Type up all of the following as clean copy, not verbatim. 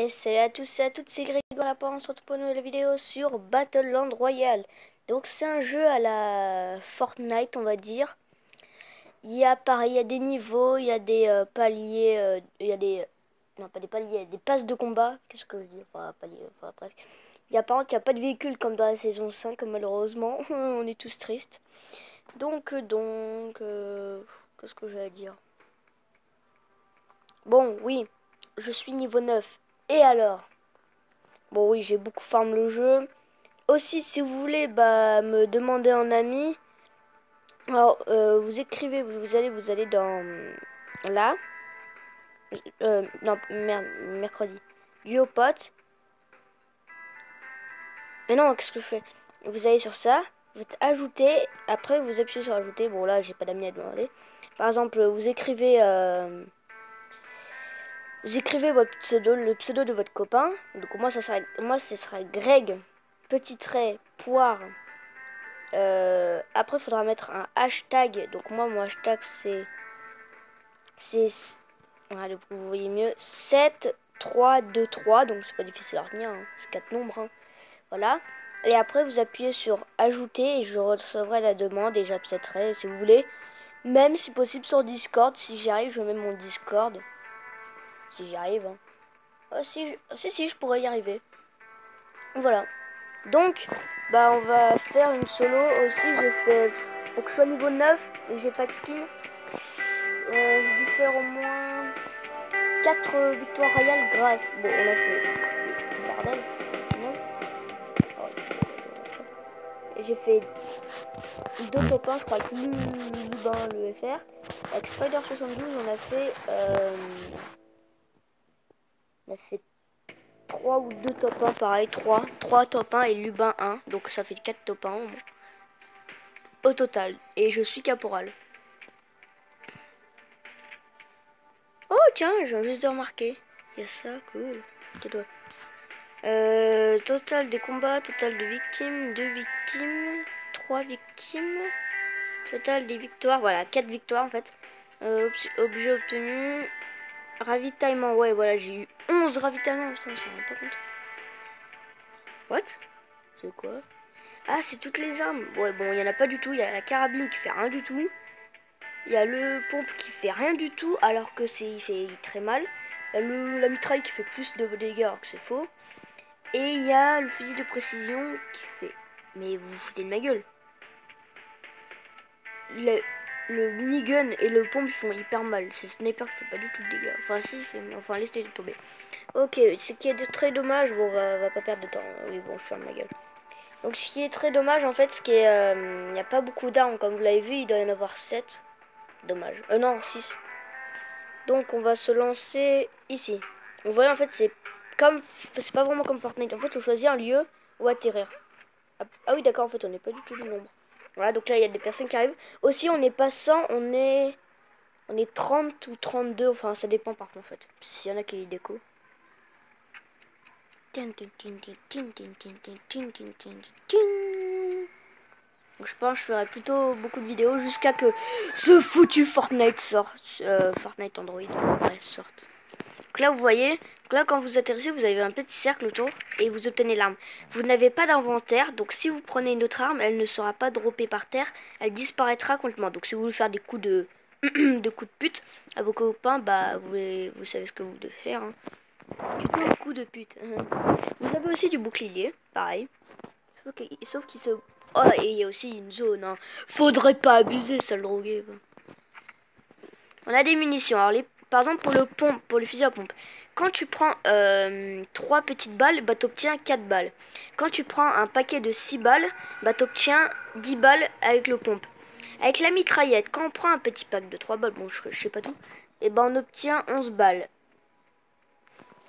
Et salut à tous et à toutes, c'est Grégoire Lapin, on se retrouve pour une nouvelle vidéo sur Battleland Royale. Donc c'est un jeu à la Fortnite, on va dire. Il y a pareil, il y a des niveaux, il y a des paliers, il y a des... Non, pas des paliers, il y a des passes de combat. Qu'est-ce que je dis? Enfin, paliers, enfin, presque. Il y a par contre, il n'y a pas de véhicule comme dans la saison 5, malheureusement. On est tous tristes. Qu'est-ce que j'ai à dire? Bon, oui, je suis niveau 9. Et alors? Bon, oui, j'ai beaucoup farm le jeu. Aussi, si vous voulez me demander en ami, alors vous écrivez, vous allez dans là, non, merde, mercredi, Duopote. Mais non, qu'est-ce que je fais? Vous allez sur ça, vous ajouter, après vous appuyez sur ajouter. Bon, là, j'ai pas d'amis à demander. Par exemple, vous écrivez votre pseudo, le pseudo de votre copain. Donc moi, ce sera Greg, petit trait, poire. Après, il faudra mettre un hashtag. Donc moi, mon hashtag, c'est voilà, vous voyez mieux, 7 3 2 3. Donc c'est pas difficile à retenir, hein. C'est 4 nombres, hein. Voilà. Et après, vous appuyez sur ajouter et je recevrai la demande et j'accepterai si vous voulez. Même si possible sur Discord. Si j'y arrive, je mets mon Discord. Si j'y arrive, hein. Oh, si, je pourrais y arriver. Voilà. Donc, on va faire une solo aussi. J'ai fait, pour que je sois niveau 9 et que j'ai pas de skin, j'ai dû faire au moins 4 victoires royales grâce. Bon, on a fait. Bordel, non. Et j'ai fait 2 top 1, je crois, avec Lubin, le FR. Avec Spider72, on a fait 3 ou 2 top 1, pareil, 3 top 1 et Lubin 1. Donc ça fait 4 top 1 au total. Et je suis caporal. Oh tiens, j'ai juste de remarquer. Il y a ça, cool. Total des combats, total de victimes, 2 victimes, 3 victimes. Total des victoires, voilà, 4 victoires en fait. Objet obtenu. Ravitaillement, ouais, voilà, j'ai eu 11 ravitaillements. Ça, on s'en rend pas compte. What? C'est quoi? Ah, c'est toutes les armes. Ouais, bon, il y en a pas du tout. Il y a la carabine qui fait rien du tout. Il y a le pompe qui fait rien du tout alors que il fait très mal. Il y a la mitraille qui fait plus de dégâts alors que c'est faux. Et il y a le fusil de précision qui fait... Mais vous vous foutez de ma gueule. Le minigun et le pompe ils font hyper mal. C'est le sniper qui fait pas du tout de dégâts. Enfin si, enfin laissez tomber. Ok, ce qui est très dommage, bon on va pas perdre de temps. Oui bon, je ferme ma gueule. Donc ce qui est très dommage en fait, il n'y a pas beaucoup d'armes comme vous l'avez vu, il doit y en avoir 7. Dommage. Non, 6. Donc on va se lancer ici. Vous voyez en fait c'est pas vraiment comme Fortnite. En fait on choisit un lieu où atterrir. Ah oui d'accord, en fait on n'est pas du tout du nombre. Voilà, donc là il y a des personnes qui arrivent. Aussi on n'est pas 100, on est 30 ou 32, enfin ça dépend par contre en fait. S'il y en a qui déco. Donc je pense que je ferai plutôt beaucoup de vidéos jusqu'à que ce foutu Fortnite sorte. Fortnite Android sorte. Donc là vous voyez, donc là quand vous atterrissez vous avez un petit cercle autour et vous obtenez l'arme. Vous n'avez pas d'inventaire, donc si vous prenez une autre arme, elle ne sera pas droppée par terre, elle disparaîtra complètement. Donc si vous voulez faire des coups de de coups de pute à vos copains, vous savez ce que vous devez faire, hein. Plutôt le coup de pute. Vous avez aussi du bouclier, pareil. Sauf qu'il se... Oh, et il y a aussi une zone, hein. Faudrait pas abuser, sale drogué. On a des munitions. Alors, par exemple, pour le fusil à pompe. Quand tu prends 3 petites balles, t'obtiens 4 balles. Quand tu prends un paquet de 6 balles, t'obtiens 10 balles avec le pompe. Avec la mitraillette, quand on prend un petit pack de 3 balles, bon, je sais pas tout, et on obtient 11 balles.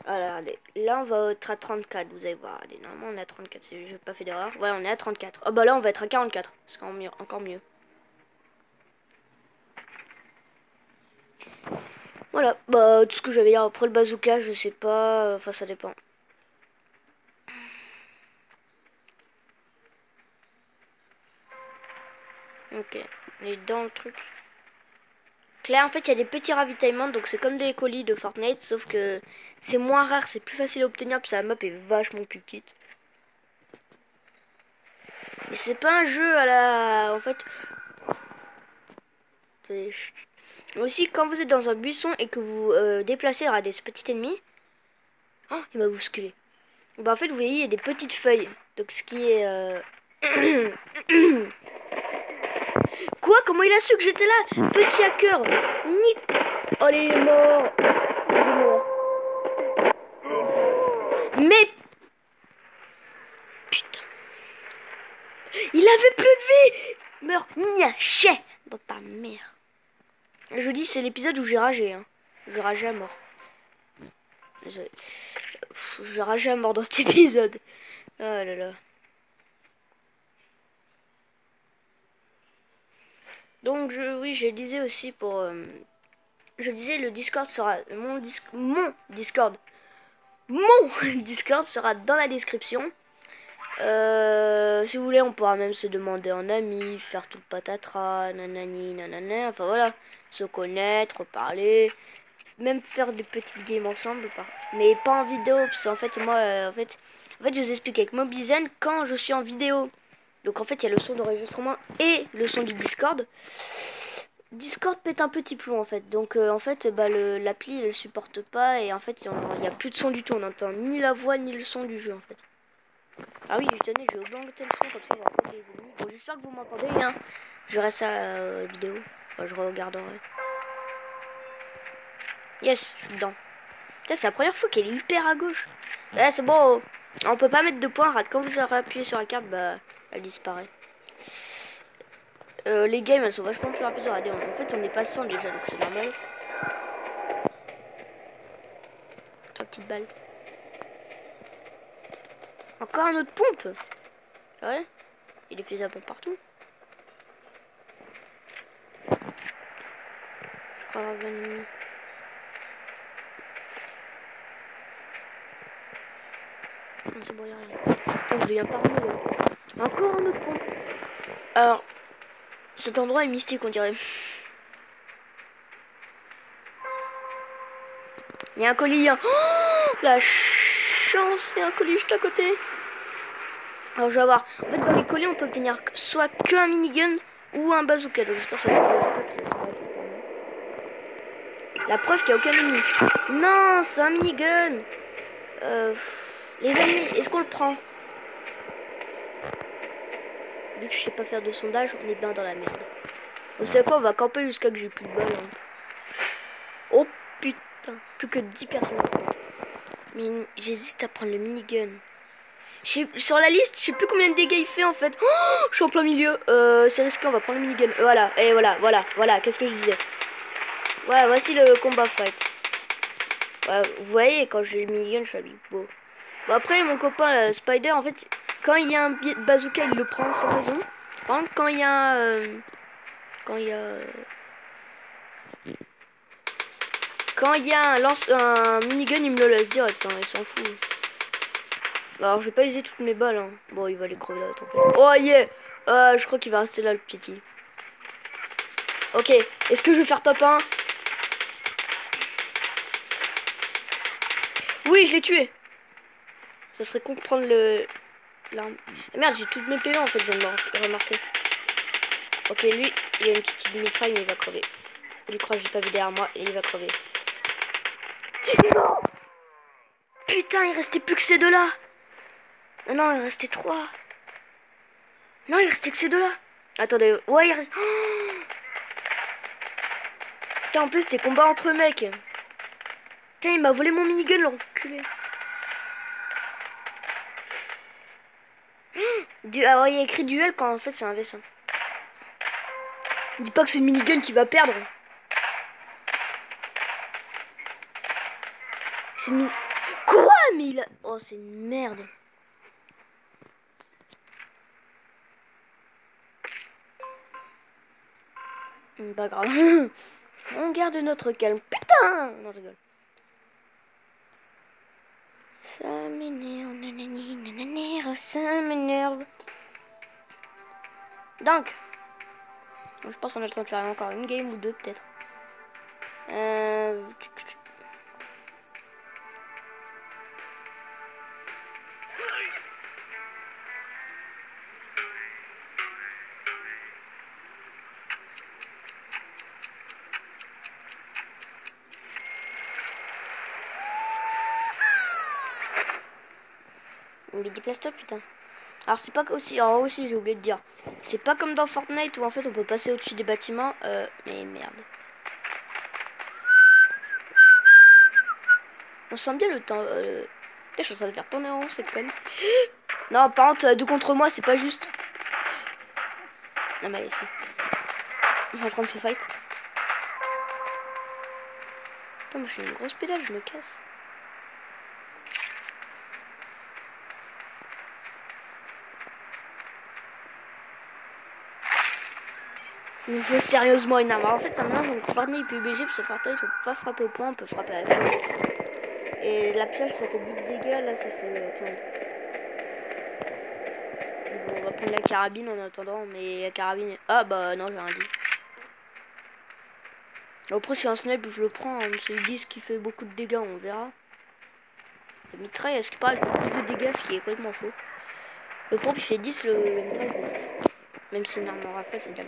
Alors, allez, là on va être à 34, vous allez voir. Allez, normalement on est à 34, si je n'ai pas fait d'erreur. Ouais, on est à 34. Oh là on va être à 44, c'est encore mieux. Voilà, tout ce que j'avais dire. Après le bazooka, je sais pas, enfin ça dépend. Ok, on est dans le truc. Là, en fait, il y a des petits ravitaillements, donc c'est comme des colis de Fortnite, sauf que c'est moins rare, c'est plus facile à obtenir, parce que la map est vachement plus petite. Et c'est pas un jeu à la... En fait... Aussi, quand vous êtes dans un buisson et que vous déplacez, il y aura des petits ennemis. Oh, il m'a bousculé. Bah, en fait, vous voyez, il y a des petites feuilles. Donc, ce qui est... Quoi? Comment il a su que j'étais là? Petit hacker. Oh, il est mort. Il est mort. Mais... Putain. Il avait plus de vie. Meurs. Nia, chais. Dans ta mère. Je vous dis, c'est l'épisode où j'ai ragé. Hein. J'ai ragé à mort. J'ai ragé à mort dans cet épisode. Oh là là. Donc, oui, je disais aussi pour... je disais, le Discord sera... Mon Discord. Mon Discord sera dans la description. Si vous voulez, on pourra même se demander en ami, faire tout le patatras, nanani, nanana, enfin voilà, se connaître, parler, même faire des petites games ensemble, mais pas en vidéo, parce qu'en fait, moi, en fait, je vous explique avec Mobizen quand je suis en vidéo. Donc en fait, il y a le son d'enregistrement et le son du Discord. Discord pète un petit plomb en fait, donc en fait bah, l'appli elle supporte pas et en fait il y a plus de son du tout, on n'entend ni la voix ni le son du jeu en fait. Ah oui, tenez, j'ai augmenté le son comme ça on va pas les ennemis. Bon, j'espère que vous m'entendez bien. Je verrai ça vidéo. Enfin, je regarderai. Yes, je suis dedans. C'est la première fois qu'elle est hyper à gauche. Ouais, c'est bon. On peut pas mettre de points rate. Quand vous aurez appuyé sur la carte, bah, elle disparaît. Les games, elles sont vachement plus rapides à regarder. En fait, on est pas 100 déjà, donc c'est normal. 3 petites balles. Encore un autre pompe. Ouais. Il est fait à pompe partout. Je crois avoir 20 ennemis. Non, c'est bon, y'a rien. Oh, je deviens parmi là. Encore un autre pont. Alors, cet endroit est mystique, on dirait. Il y a un colis. Hein. Oh, la chance, il y a un colis juste à côté. Alors, je vais voir. En fait, dans les colis, on peut obtenir soit qu'un minigun ou un bazooka. Donc, c'est pour ça que la preuve qu'il n'y a aucun ennemi. Non, c'est un minigun. Les amis, est-ce qu'on le prend? Vu que je sais pas faire de sondage, on est bien dans la merde. Vous savez quoi, on va camper jusqu'à que j'ai plus de balles. Hein. Oh putain, plus que 10 personnes. Mais j'hésite à prendre le minigun. Sur la liste, je sais plus combien de dégâts il fait en fait. Oh, je suis en plein milieu. C'est risqué, on va prendre le minigun. Voilà, et voilà. Qu'est-ce que je disais? Ouais, voici le combat fight. Ouais, vous voyez, quand j'ai le minigun, je suis habillé beau. Bon, après, mon copain Spider, en fait, quand il y a un bazooka, il le prend sans raison. Par contre, quand il y a un minigun, il me le laisse direct, hein, il s'en fout. Alors, je vais pas user toutes mes balles. Hein. Bon, il va les crever là, tant pis. Oh yeah. Je crois qu'il va rester là, le petit. Ok, est-ce que je vais faire top 1? Oui, je l'ai tué. Ça serait con de prendre l'arme. Ah, merde, j'ai toutes mes PV en fait, je viens de remarquer. Ok, lui, il a une petite mitraille, mais il va crever. Il croit que j'ai pas vu derrière moi et il va crever. Non. Putain, il restait plus que ces deux-là. Non, il restait 3. Non, il restait que ces deux-là. Attendez, ouais, il reste... Oh. Putain, en plus, c'était combat entre mecs. Putain, il m'a volé mon minigun, l'enculé. Alors, il y a écrit duel quand en fait c'est un V5. Dis pas que c'est le minigun qui va perdre. C'est une... Quoi? Mais il a... Oh, c'est une merde. Pas grave. On garde notre calme. Putain! Non, je rigole. Ça m'énerve, nanani, nanani, ça m'énerve. Donc, je pense qu'on a le temps de faire encore une game ou deux peut-être. Mais déplace-toi, putain. Alors c'est pas aussi... Alors aussi, j'ai oublié de dire. C'est pas comme dans Fortnite où en fait on peut passer au-dessus des bâtiments. Mais merde. On sent bien le temps... Je suis en train de faire tourner en rond cette conne. Non, par contre, deux contre moi, c'est pas juste. Non mais ici. On est en train de se fight. Putain, moi je fais une grosse pédale, je me casse. Il nous faut sérieusement une arme. Alors, en fait, un mélange entre Fortnite et PUBG, parce que Fortnite, on peut pas frapper au point, on peut frapper à la flèche. Et la pioche, ça fait 10 dégâts, là, ça fait 15. Bon, on va prendre la carabine en attendant, mais la carabine... Ah, bah non, j'ai rien dit. Après, c'est un snipe, je le prends, hein, c'est 10 qui fait beaucoup de dégâts, on verra. La mitraille, est-ce qu'il parle plus de dégâts, ce qui est complètement faux. Le pompe, il fait 10, le mitraille, il fait 6. Même si une arme en rafale, c'est déjà...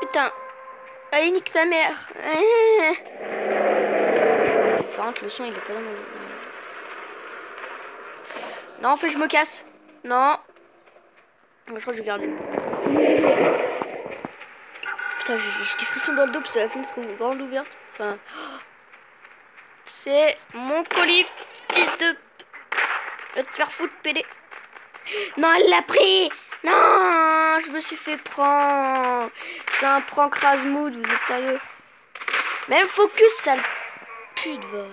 Putain. Allez, nique ta mère. Par contre, le son, il est pas dans ma... Non, en fait, je me casse. Non. Je crois que je garde. Putain, j'ai des frissons dans le dos parce que la fenêtre est grande ouverte. Enfin... C'est mon colis, fils de... Va te faire foutre, PD. Non, elle l'a pris. Non, je me suis fait prendre. C'est un prank Razmood, vous êtes sérieux? Même focus, sale pute, va.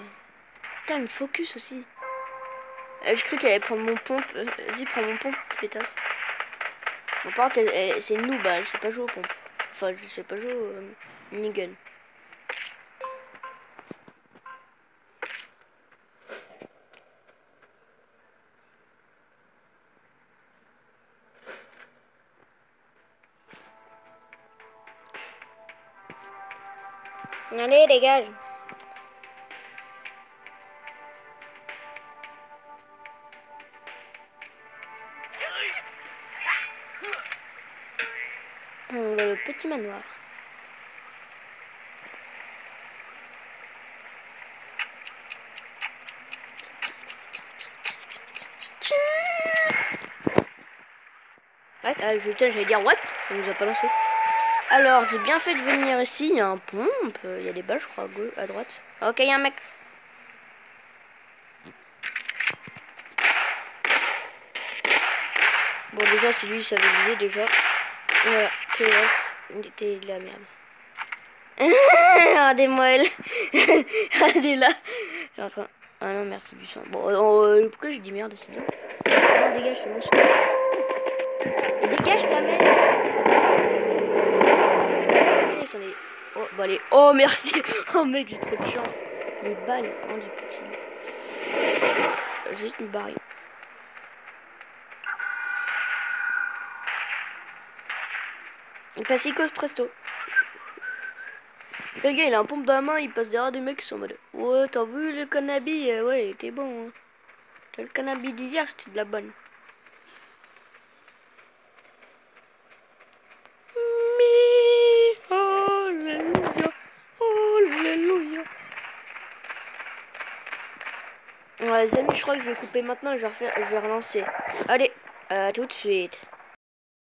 Putain, le focus aussi. Je crois qu'elle allait prendre mon pompe. Vas-y, prends mon pompe, pétasse. Bon, par contre, c'est une noob, elle sait pas jouer aux pompes. Enfin, je sais pas jouer au minigun. Allez, dégage. Le petit manoir. Ouais, j'allais dire what? Ça nous a pas lancé. Alors, j'ai bien fait de venir ici. Il y a un pompe. Il y a des balles, je crois, à gauche, à droite. Ok, il y a un mec. Bon, déjà, c'est lui, il savait viser déjà. Voilà, PS. C'était de la merde. Regardez-moi elle. Elle est là. Elle est en train... Ah non, merci du sang. Bon, pourquoi je dis merde? C'est bien. Non, dégage, c'est bon. Et dégage ta mère. Oh, bah allez. Oh, merci. Oh, mec, j'ai trop de chance. Les balles. Oh, du petit. J'ai juste une barre. Il passe cause presto. C'est le gars, il a un pompe dans la main, il passe derrière des mecs qui sont en mode ouais, t'as vu le cannabis? Ouais, t'es bon. Hein. T'as le cannabis d'hier, c'était de la bonne. Alléluia, alléluia. Ouais, les amis, je crois que je vais couper maintenant et je vais relancer. Allez, à tout de suite.